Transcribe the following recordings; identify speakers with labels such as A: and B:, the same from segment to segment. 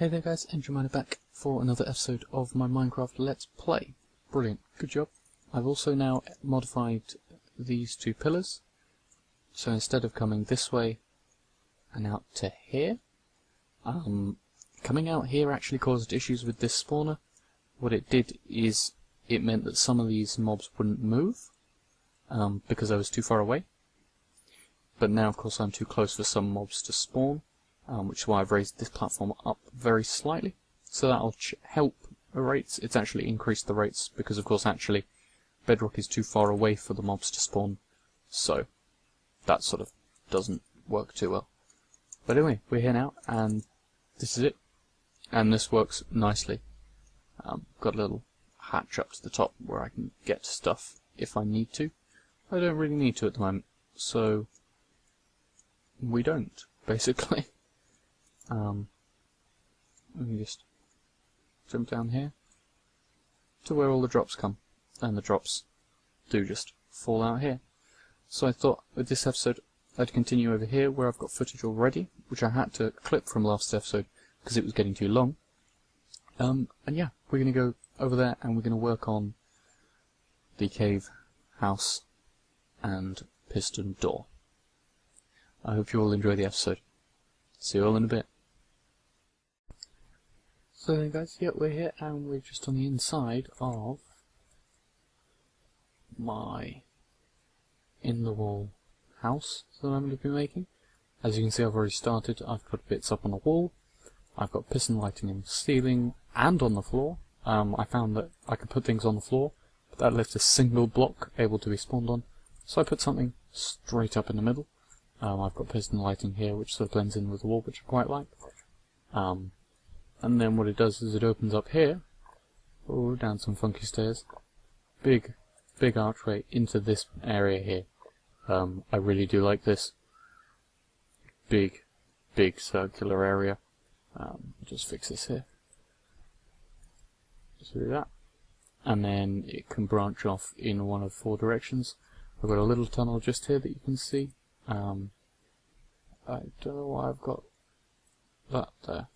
A: Hey there guys, Engiminer back for another episode of my Minecraft Let's Play. Brilliant, good job. I've also now modified these two pillars, so instead of coming this way and out to here, coming out here actually caused issues with this spawner. What it did is it meant that some of these mobs wouldn't move because I was too far away, but now of course I'm too close for some mobs to spawn. Which is why I've raised this platform up very slightly, so that'll help the rates. It's actually increased the rates because of course actually bedrock is too far away for the mobs to spawn, so that sort of doesn't work too well. But anyway, we're here now and this is it, and this works nicely. Got a little hatch up to the top where I can get stuff if I need to. I don't really need to at the moment, so we don't, basically. Let me just jump down here to where all the drops come, and the drops do just fall out here. So I thought with this episode I'd continue over here where I've got footage already, which I had to clip from last episode because it was getting too long. And yeah, we're going to go over there and we're going to work on the cave, house, and piston door. I hope you all enjoy the episode. See you all in a bit. So then guys, yeah, we're here and we're just on the inside of my in-the-wall house that I'm going to be making. As you can see, I've already started. I've put bits up on the wall, I've got piston lighting in the ceiling and on the floor. I found that I could put things on the floor, but that left a single block able to be spawned on, so I put something straight up in the middle. I've got piston lighting here which sort of blends in with the wall, which I quite like. And then what it does is it opens up here, down some funky stairs, big archway into this area here. I really do like this big circular area. Just fix this here. Just do that, and then it can branch off in one of 4 directions. I've got a little tunnel just here that you can see. I don't know why I've got that there.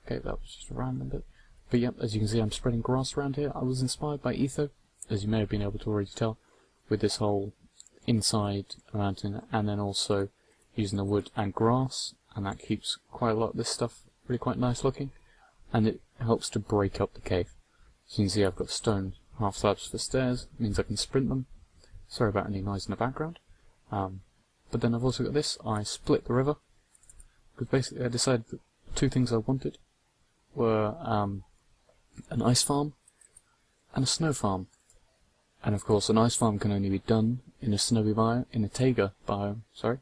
A: Okay, that was just a random bit. But yep, as you can see, I'm spreading grass around here. I was inspired by Etho, as you may have been able to already tell, with this whole inside mountain, and then also using the wood and grass, and that keeps quite a lot of this stuff really quite nice looking, and it helps to break up the cave. So you can see I've got stone half slabs for stairs, means I can sprint them. Sorry about any noise in the background. But then I've also got this. I split the river, because basically I decided that 2 things I wanted were an ice farm and a snow farm. And of course an ice farm can only be done in a snowy biome, in a taiga biome, sorry.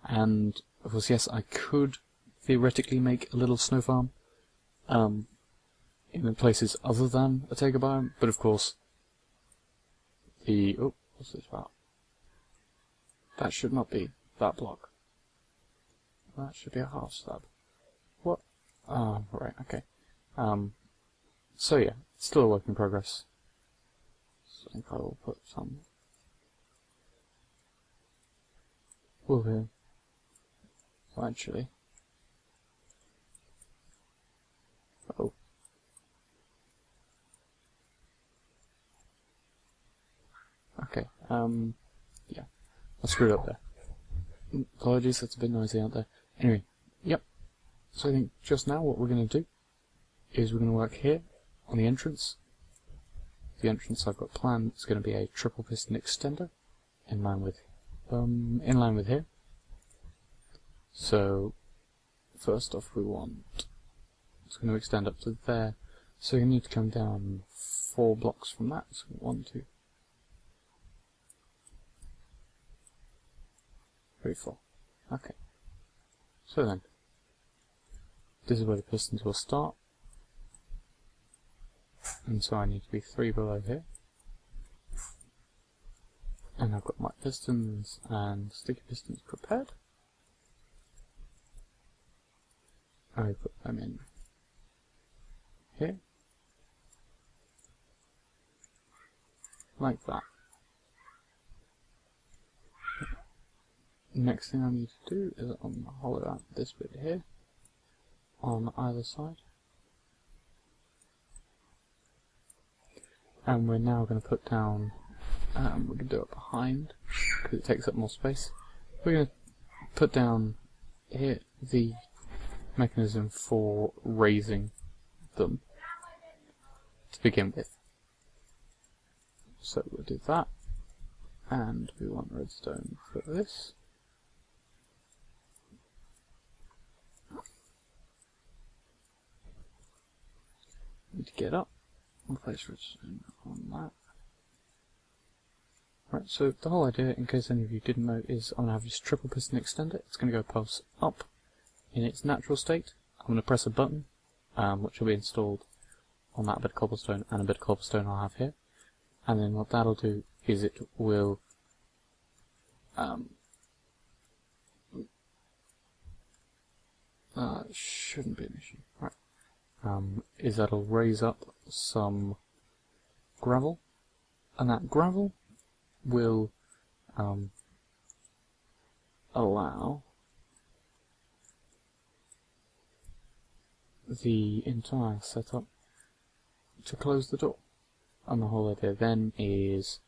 A: And of course, yes, I could theoretically make a little snow farm in places other than a taiga biome, but of course what's this about? That should not be that block. That should be a half slab. What? Oh, right, okay. So yeah, it's still a work in progress. So I think I will put some wool here. Well, actually. Oh. Okay, yeah. I screwed up there. Apologies, that's a bit noisy out there. Anyway, yep. So I think just now what we're going to do is we're going to work here on the entrance. The entrance I've got planned is going to be a triple piston extender in line with here. So first off we want, it's going to extend up to there. So you need to come down 4 blocks from that. So 1, 2, 3, 4. Okay. So then, this is where the pistons will start. And so I need to be 3 below here. And I've got my pistons and sticky pistons prepared. I put them in here. Like that. Next thing I need to do is hollow out this bit here on either side. and we're now going to put down, we can do it behind, because it takes up more space. We're going to put down here the mechanism for raising them to begin with. So we'll do that, and we want redstone for this. Need to get up and place redstone on that. Right, so the whole idea, in case any of you didn't know, is I'm going to have this triple piston extender. It's going to go pulse up in its natural state. I'm going to press a button, which will be installed on that bit of cobblestone and a bit of cobblestone I'll have here. And then what that'll do is it will shouldn't be an issue. Right. Is that'll raise up some gravel, and that gravel will allow the entire setup to close the door. And the whole idea then is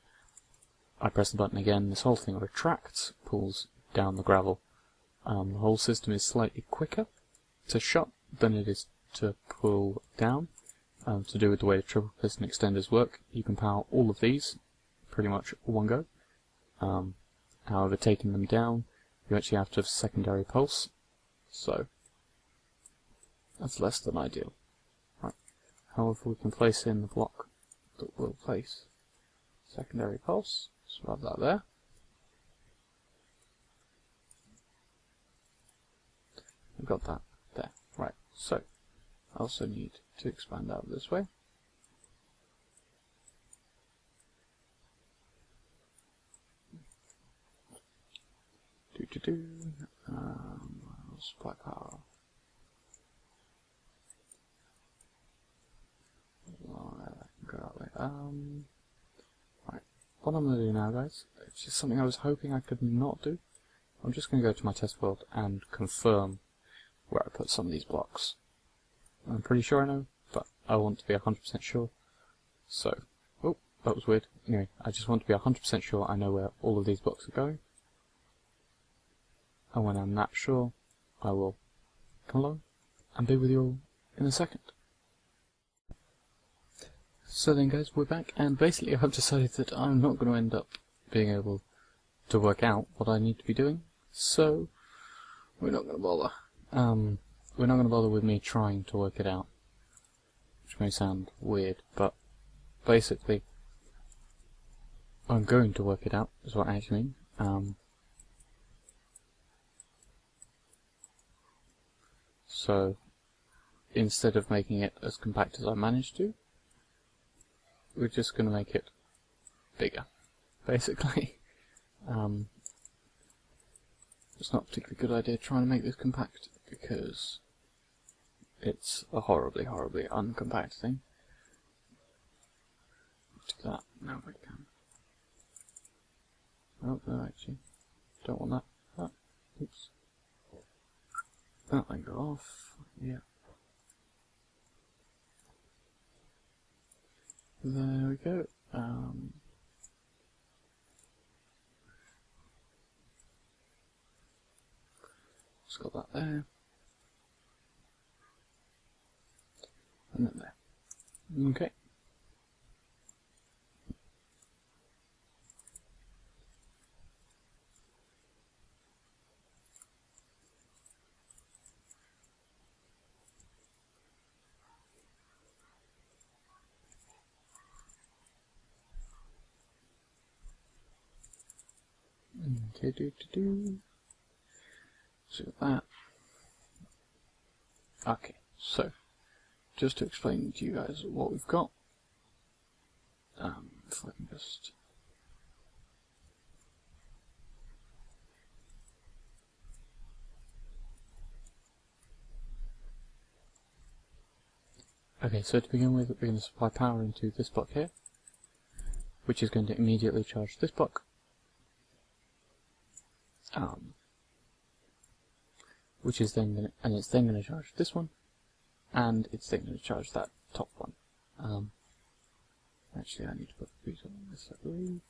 A: I press the button again, this whole thing retracts, pulls down the gravel. The whole system is slightly quicker to shut than it is to pull down. To do with the way the triple piston extenders work, you can power all of these pretty much one go. However, taking them down, you actually have to have secondary pulse, so that's less than ideal. Right. However, we can place in the block that will place secondary pulse. So we'll have that there. We've got that there. Right, so I also need to expand out this way. Supply power. Go that way. Right. What I'm going to do now, guys, it's just something I was hoping I could not do. I'm just going to go to my test world and confirm where I put some of these blocks. I'm pretty sure I know, but I want to be 100% sure. So, oh, that was weird. Anyway, I just want to be 100% sure I know where all of these blocks are going. And when I'm that sure, I will come along and be with you all in a second. So then, guys, we're back, and basically I've decided that I'm not going to end up being able to work out what I need to be doing, so we're not going to bother. We're not going to bother with me trying to work it out, which may sound weird, but basically I'm going to work it out, is what I actually mean. So instead of making it as compact as I managed to, we're just going to make it bigger, basically. It's not a particularly good idea trying to make this compact, because it's a horribly, horribly uncompact thing. Do that, now we can. Oh, no, actually, don't want that. Oh, oops. That thing go off, yeah. There we go. Just got that there. And then there. Okay. Okay, so that. Okay, so just to explain to you guys what we've got. If I can just. Okay, so to begin with, we're going to supply power into this block here, which is going to immediately charge this block. Which is then going to, and it's then going to charge this one, and it's then going to charge that top one. Actually, I need to put a beat on this, I believe.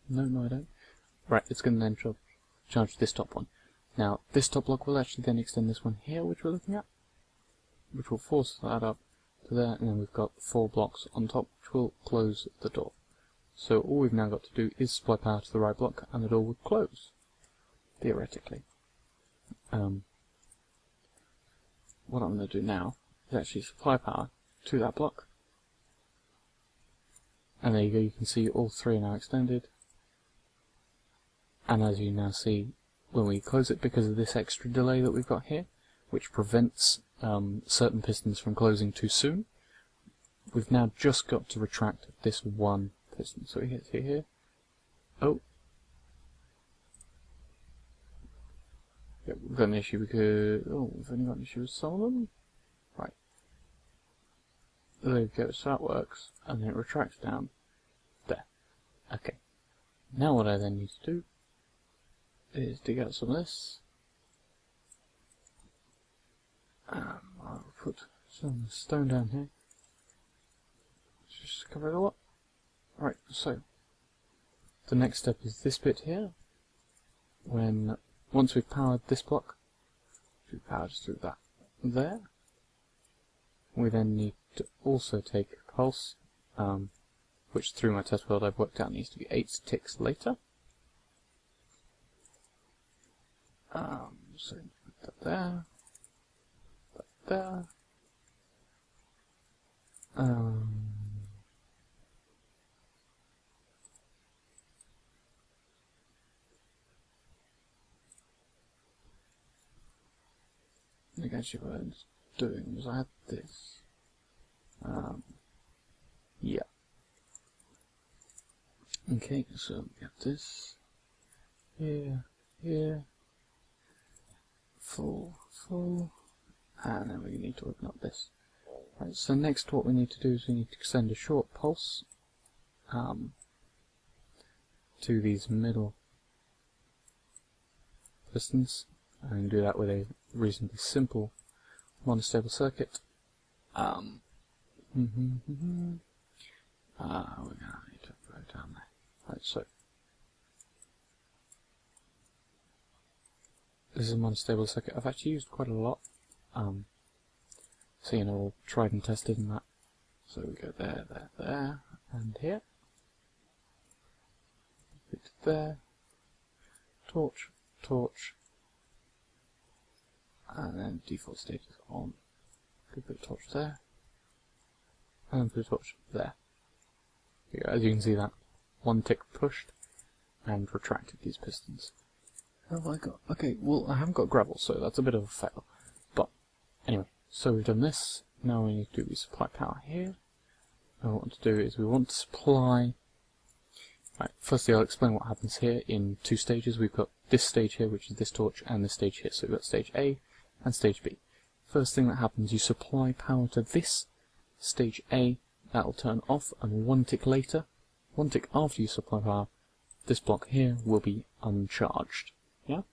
A: No, I don't. Right, it's going to then charge this top one. Now, this top block will actually then extend this one here, which we're looking at, which will force that up to there, and then we've got 4 blocks on top, which will close the door. So all we've now got to do is supply power to the right block, and the door will close, theoretically. What I'm going to do now is actually supply power to that block. And there you go, you can see all 3 are now extended. And as you now see, when we close it, because of this extra delay that we've got here, which prevents certain pistons from closing too soon, we've now just got to retract this one piston. So we hit here. Oh. Yep, we've got an issue because... oh, we've only got an issue with some of them. Right. There we go, so that works. And then it retracts down. There. Okay. Now what I then need to do is dig out some of this. I'll put some stone down here. Just cover it all up. Right, so the next step is this bit here. Once we've powered this block, we power just through that there. We then need to also take a pulse, which through my test build I've worked out needs to be 8 ticks later. So put that there, that there. I think actually what I was doing was I had this. Yeah. Okay, so we got this. Here. Full. And then we need to open up this. Right, so next what we need to do is we need to send a short pulse to these middle pistons. I'm going to do that with a reasonably simple monostable circuit. We're going to need to put it down there. Right, so this is a monostable circuit I've actually used quite a lot. So you know, all tried and tested and that. So we go there, and here. Bit there. Torch. And then default state is on. Put a torch there. And then put a torch there. As you can see that, 1 tick pushed and retracted these pistons. What have I got? Okay, well I haven't got gravel, so that's a bit of a fail. But anyway, so we've done this. Now we need to do is supply power here. And what we want to do is we want to supply... Right, firstly I'll explain what happens here in 2 stages. We've got this stage here, which is this torch, and this stage here. So we've got stage A and stage B. First thing that happens, you supply power to this stage A, that'll turn off, and 1 tick later, 1 tick after you supply power, this block here will be uncharged. Yeah?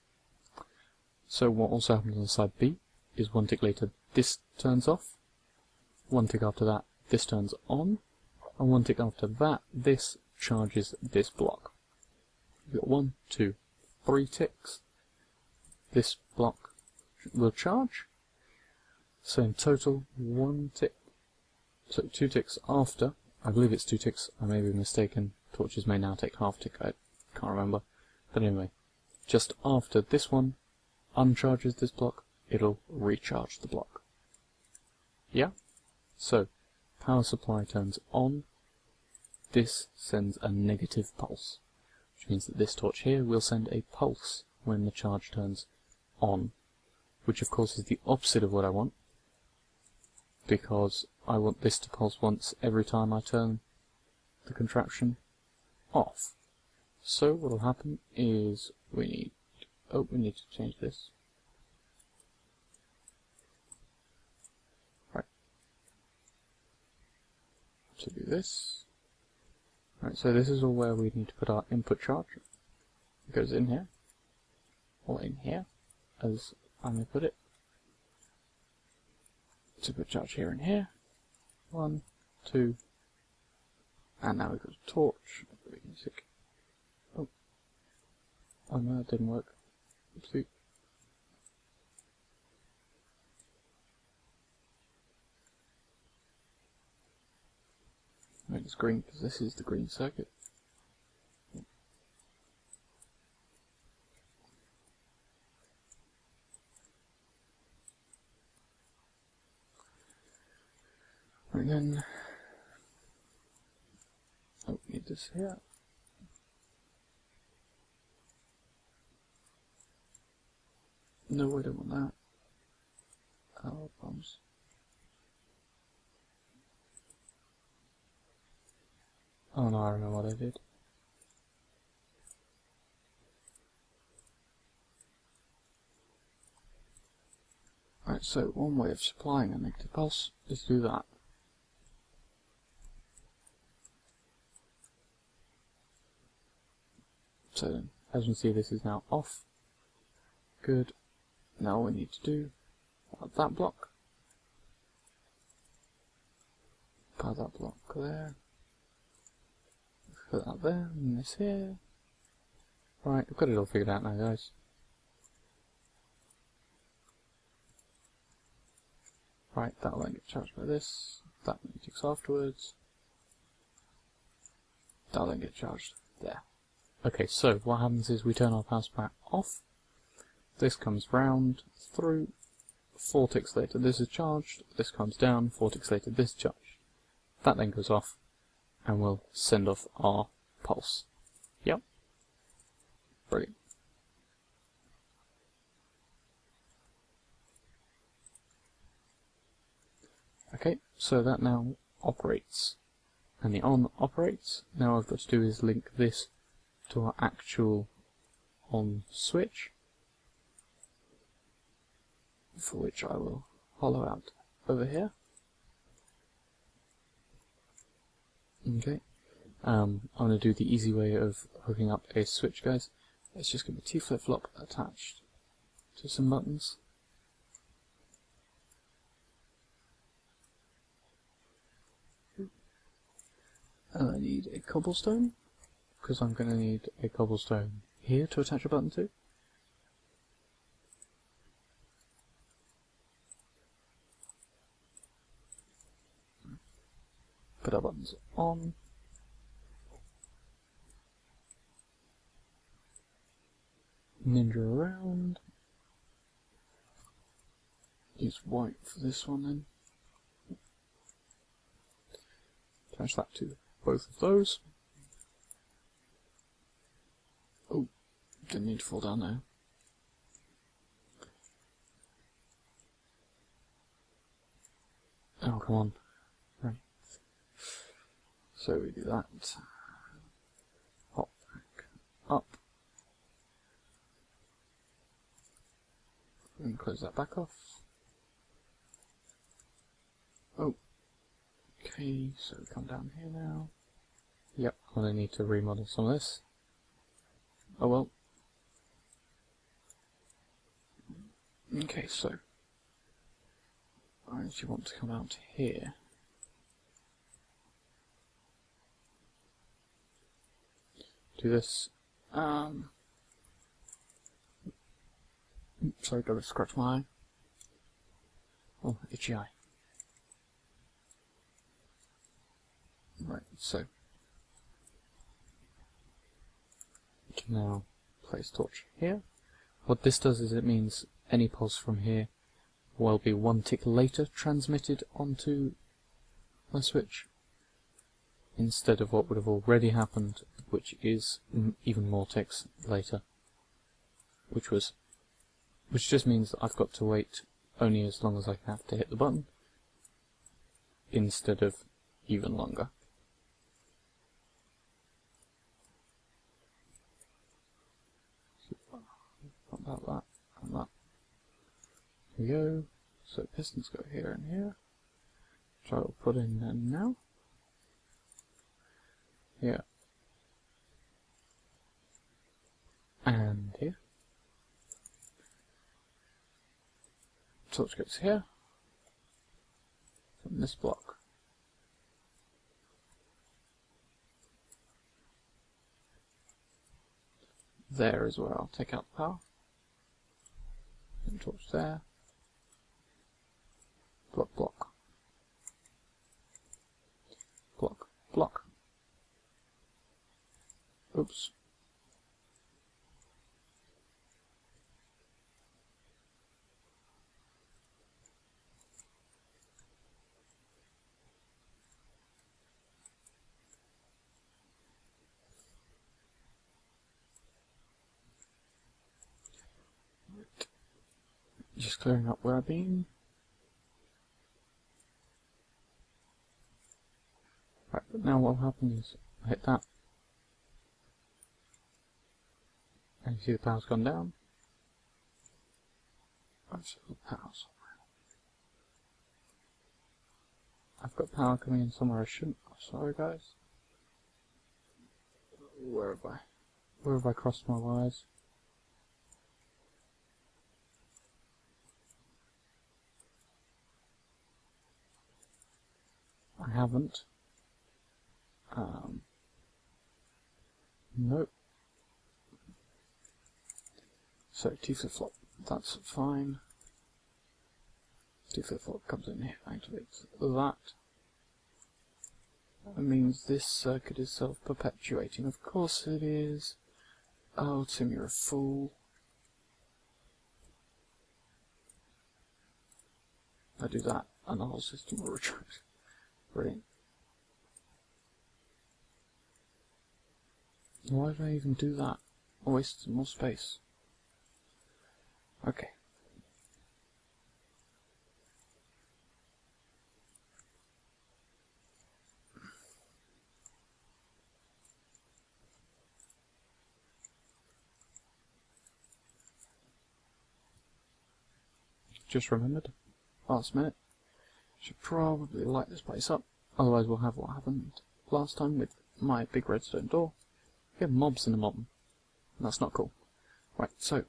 A: So what also happens on side B is 1 tick later this turns off, 1 tick after that this turns on, and 1 tick after that this charges this block. We've got 1, 2, 3 ticks. This block will charge. So in total, 1 tick. So 2 ticks after. I believe it's 2 ticks. I may be mistaken. Torches may now take half tick. I can't remember. But anyway, just after this one uncharges this block, it'll recharge the block. Yeah? So power supply turns on. This sends a negative pulse, which means that this torch here will send a pulse when the charge turns on, which of course is the opposite of what I want, because I want this to pulse once every time I turn the contraption off. So what will happen is we need to change this. Right. To do this. Right, so this is all where we need to put our input charge. It goes in here, or in here, as I may put it. To put charge here and here. 1, 2, And now we've got a torch. Music. Oh. Oh no, that didn't work. Oopsie. Right, it's green because this is the green circuit. And then, oh, need this here. No, I don't want that. Oh, bombs. Oh no, I remember what I did. Right, so one way of supplying a negative pulse is to do that. So then, as you can see, this is now off. Good. Now all we need to do, that block. Put that block there. Put that there, and this here. Right, we've got it all figured out now, guys. Right, that'll then get charged by this. That ticks afterwards. That'll then get charged there. Okay, so what happens is we turn our power supply off. This comes round, through, 4 ticks later this is charged, this comes down, 4 ticks later this is charged. That then goes off, and we'll send off our pulse. Yep. Brilliant. Okay, so that now operates. And the on operates. Now all I've got to do is link this to our actual on switch, for which I will hollow out over here. Okay, I'm going to do the easy way of hooking up a switch, guys. It's just going to be T flip-flop attached to some buttons. And I need a cobblestone, because I'm going to need a cobblestone here to attach a button to. Put our buttons on. Ninja around. Use white for this one then. Attach that to both of those. Oh, didn't need to fall down there. Oh, come on. Right. So we do that. Hop back up. And close that back off. Oh. Okay, so we come down here now. Yep, I'm going to need to remodel some of this. Oh well. Okay, so I actually want to come out here. Do this. Sorry, gotta scratch my eye. Oh, itchy eye. Right, so we can now place torch here. What this does is it means any pulse from here will be 1 tick later transmitted onto my switch, instead of what would have already happened, which is even more ticks later, which just means that I've got to wait only as long as I have to hit the button, instead of even longer. About that and that. Here we go. So pistons go here and here. Which I will put in now. Here. And here. Torch goes here. From this block. there as well. Take out the power. And torch there. Block, block. Block, block. Oops. Just clearing up where I've been. Right, but now what will happen is I hit that. And you see the power's gone down. I've still got power somewhere. I've got power coming in somewhere I shouldn't. Sorry guys. Where have I? Where have I crossed my wires? I haven't. Nope. So T flip-flop, that's fine. T flip-flop comes in here, activates that. That means this circuit is self-perpetuating. Of course it is. Oh, Tim, you're a fool. I do that, and the whole system will retract. Brilliant. Why did I even do that? I wasted more space. Okay. Just remembered, last minute, should probably light this place up, otherwise we'll have what happened last time with my big redstone door. We have mobs in the mob, and that's not cool. Right, so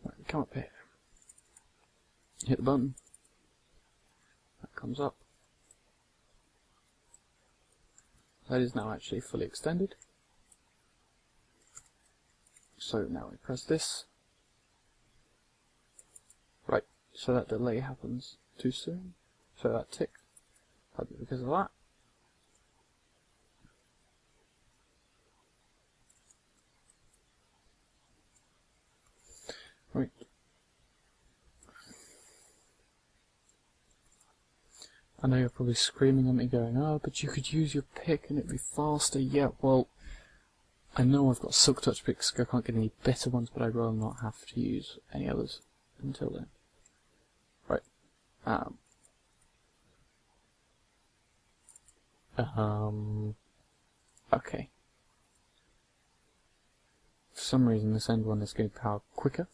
A: right, come up here, hit the button, that comes up. That is now actually fully extended. So now we press this. Right, so that delay happens too soon. So that tick, probably because of that. Right. I know you're probably screaming at me going, oh, but you could use your pick and it'd be faster. Yeah, well, I know I've got silk touch picks, so I can't get any better ones, but I'd rather not have to use any others until then. Right. Okay. For some reason this end one is going to power quicker.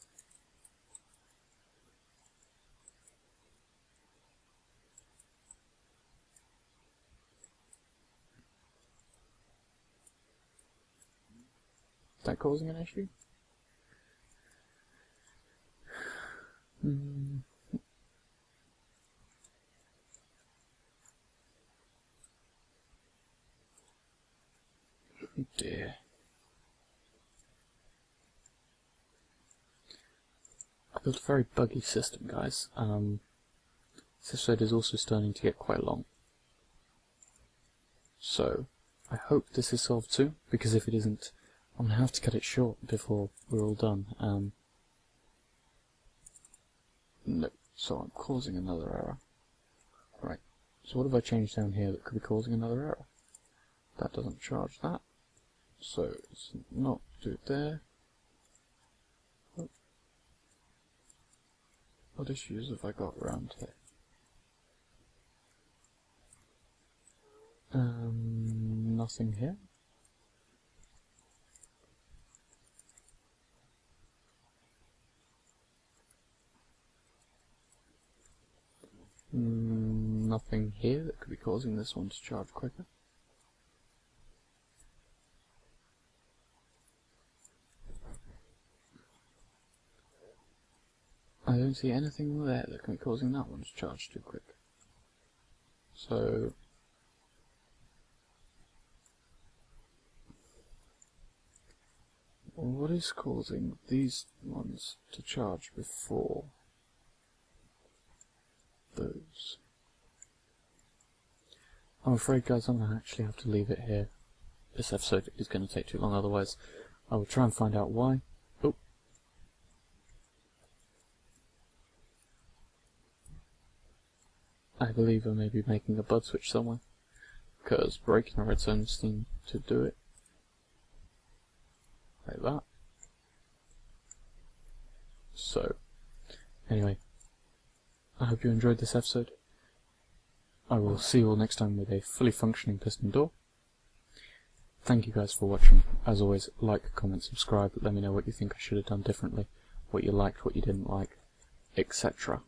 A: Is that causing an issue? Oh dear. I built a very buggy system, guys. This episode is also starting to get quite long. So, I hope this is solved too, because if it isn't, I'm going to have to cut it short before we're all done. No, so I'm causing another error. Right, so what have I changed down here that could be causing another error? That doesn't charge that, so it's not do it there. What issues have I got around here? Nothing here. Nothing here that could be causing this one to charge quicker. I don't don't see anything there that can be causing that one to charge too quick. So what is causing these ones to charge before those? I'm afraid, guys, I'm going to actually have to leave it here. This episode is going to take too long, otherwise I will try and find out why. Oh. I believe I may be making a bud switch somewhere, because breaking a redstone seemed to do it. Like that. So, anyway, I hope you enjoyed this episode. I will see you all next time with a fully functioning piston door. Thank you guys for watching. As always, like, comment, subscribe, let me know what you think I should have done differently, what you liked, what you didn't like, etc.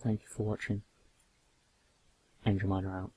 A: Thank you for watching. Engiminer out.